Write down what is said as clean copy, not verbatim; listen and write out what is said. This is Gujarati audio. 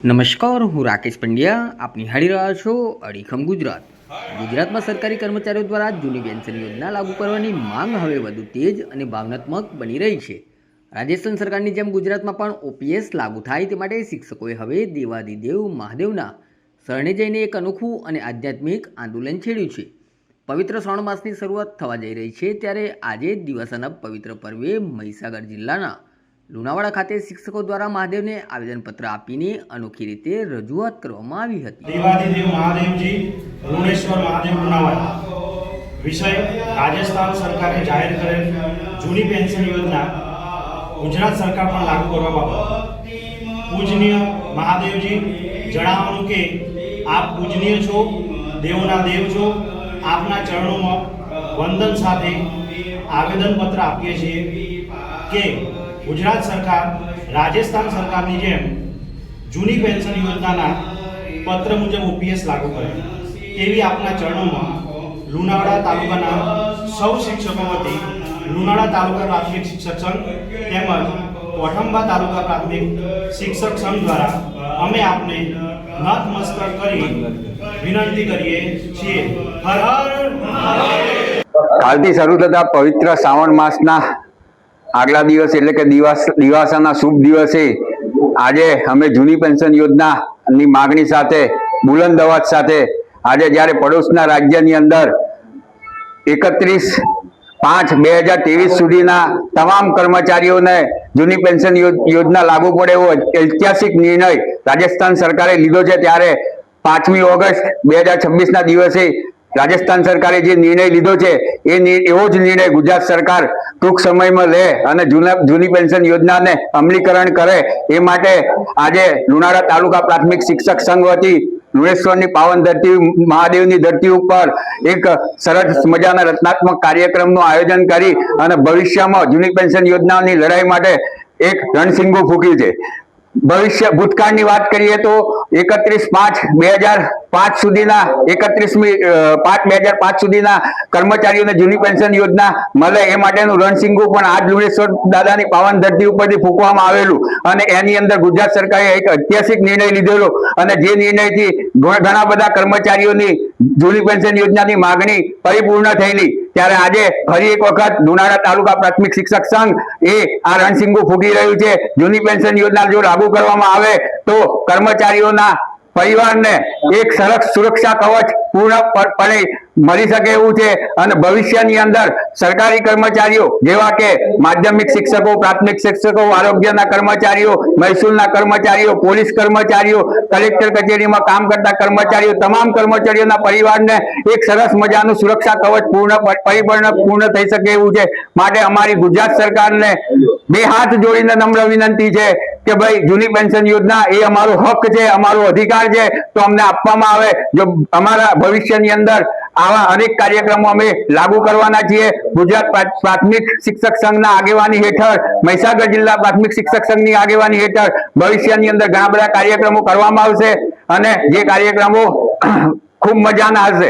નમસ્કાર, હું રાકેશ પંડ્યા. આપ નિહાળી રહ્યા છો અડીખમ ગુજરાત. ગુજરાતમાં સરકારી કર્મચારીઓ દ્વારા જૂની પેન્શન યોજના લાગુ કરવાની માંગ હવે વધુ તેજ અને ભાવનાત્મક બની રહી છે. રાજસ્થાન સરકારની જેમ ગુજરાતમાં પણ ઓપીએસ લાગુ થાય તે માટે શિક્ષકોએ હવે દેવાદિદેવ મહાદેવના શરણે જઈને એક અનોખું અને આધ્યાત્મિક આંદોલન છેડ્યું છે. પવિત્ર શ્રાવણ માસની શરૂઆત થવા જઈ રહી છે ત્યારે આજે દિવાસાના પવિત્ર પર્વે મહીસાગર જિલ્લાના લુણાવાડા ખાતે શિક્ષકો દ્વારા મહાદેવને આવેદનપત્ર આપીને અનોખી રીતે રજૂઆત કરવામાં આવી હતી. દેવાદિદેવ મહાદેવજી લુણેશ્વર મહાદેવ લુણાવાડા. વિષય રાજસ્થાન સરકારે જાહેર કરેલ જૂની પેન્શન યોજના ગુજરાત સરકાર પણ લાગુ કરવા બાબત. પૂજનીય મહાદેવજી, જણાવવાનું કે આપ પૂજનીય છો, દેવોના દેવ છો. આપના ચરણોમાં વંદન સાથે આવેદનપત્ર આપીએ છીએ કે ગુજરાત સરકાર રાજસ્થાન સરકારની જેમ જૂની પેન્શન યોજનાના પત્ર મુજબ ઓપીએસ લાગુ કરે તેવી આપના ચરણોમાં લુણાવાડા તાલુકાના સૌ શિક્ષકો વતી લુણાવાડા તાલુકા પ્રાથમિક શિક્ષક સંઘ તેમજ કોઠંબા તાલુકા પ્રાથમિક શિક્ષક સંઘ દ્વારા અમે આપને નતમસ્તક કરી વિનંતી કરીએ છીએ. હર હર મહાદેવ. કાલથી શરૂ થતા પવિત્ર શ્રાવણ માસના આગલા દિવસ એટલે કે દિવાસાના શુભ દિવસે આજે અમે જૂની પેન્શન યોજનાની માગણી સાથે બુલંદ અવાજ સાથે આજે જ્યારે પડોશના રાજ્યની અંદર 31/5/2023 સુધીના તમામ કર્મચારીઓને જૂની પેન્શન યોજના લાગુ પડે એવો ઐતિહાસિક નિર્ણય રાજસ્થાન સરકારે લીધો છે, ત્યારે 5મી ઓગસ્ટ 2026ના દિવસે રાજસ્થાન સરકારે જે નિર્ણય લીધો છે એવો જ નિર્ણય ગુજરાત સરકાર ટૂંક સમયમાં લે અને જૂની પેન્શન યોજનાને અમલીકરણ કરે એ માટે આજે લુણાવાડા તાલુકા પ્રાથમિક શિક્ષક સંઘ વતી લુણેશ્વરની પાવન ધરતી મહાદેવની ધરતી ઉપર એક સરસ મજાના રચનાત્મક કાર્યક્રમનું આયોજન કરી અને ભવિષ્યમાં જૂની પેન્શન યોજનાની લડાઈ માટે એક રણસિંગુ ફૂંક્યું છે. ભૂતકાળની વાત કરીએ તો 31/5/2005 સુધીના 31/5/2005 સુધીના કર્મચારીઓને જૂની પેન્શન યોજના મળે એ માટેનું રણસિંગુ પણ આજ લુણેશ્વર દાદાની પાવન ધરતી ઉપરથી ફૂંકવામાં આવેલું અને એની અંદર ગુજરાત સરકારે એક ઐતિહાસિક નિર્ણય લીધેલો અને જે નિર્ણયથી ઘણા બધા કર્મચારીઓની જૂની પેન્શન યોજનાની માગણી પરિપૂર્ણ થયેલી. ત્યારે આજે ફરી એક વખત લુણાવાડા તાલુકા પ્રાથમિક શિક્ષક સંઘ એ આ રણસિંગુ ફૂંકી રહ્યું છે. જૂની પેન્શન યોજના જો લાગુ કરવામાં આવે તો કર્મચારીઓના પરિવારને એક સરસ સુરક્ષા કવચ પૂર્ણપણે મળી શકે એવું છે અને ભવિષ્યની અંદર સરકારી કર્મચારીઓ જેવા કે માધ્યમિક શિક્ષકો, પ્રાથમિક શિક્ષકો, આરોગ્યના કર્મચારીઓ, મહેસૂલના કર્મચારીઓ, પોલીસ કર્મચારીઓ, કલેક્ટર કચેરીમાં કામ કરતા કર્મચારીઓ, તમામ કર્મચારીઓના પરિવારને એક સરસ મજાનું સુરક્ષા કવચ પૂર્ણ થઈ શકે એવું છે. માટે અમારી ગુજરાત સરકારને બે હાથ જોડીને નમ્ર વિનંતી છે કે ભાઈ જૂની પેન્શન યોજના એ અમારો હક છે, અમારો અધિકાર છે, તો અમને આપવામાં આવે. જો અમારા ભવિષ્યની અંદર આવા અનેક કાર્યક્રમો અમે લાગુ કરવાના છીએ. ગુજરાત પ્રાથમિક શિક્ષક સંઘના આગેવાની હેઠળ, મહીસાગર જિલ્લા પ્રાથમિક શિક્ષક સંઘની આગેવાની હેઠળ ભવિષ્યની અંદર ઘણા બધા કાર્યક્રમો કરવામાં આવશે અને જે કાર્યક્રમો ખૂબ મજાના હશે.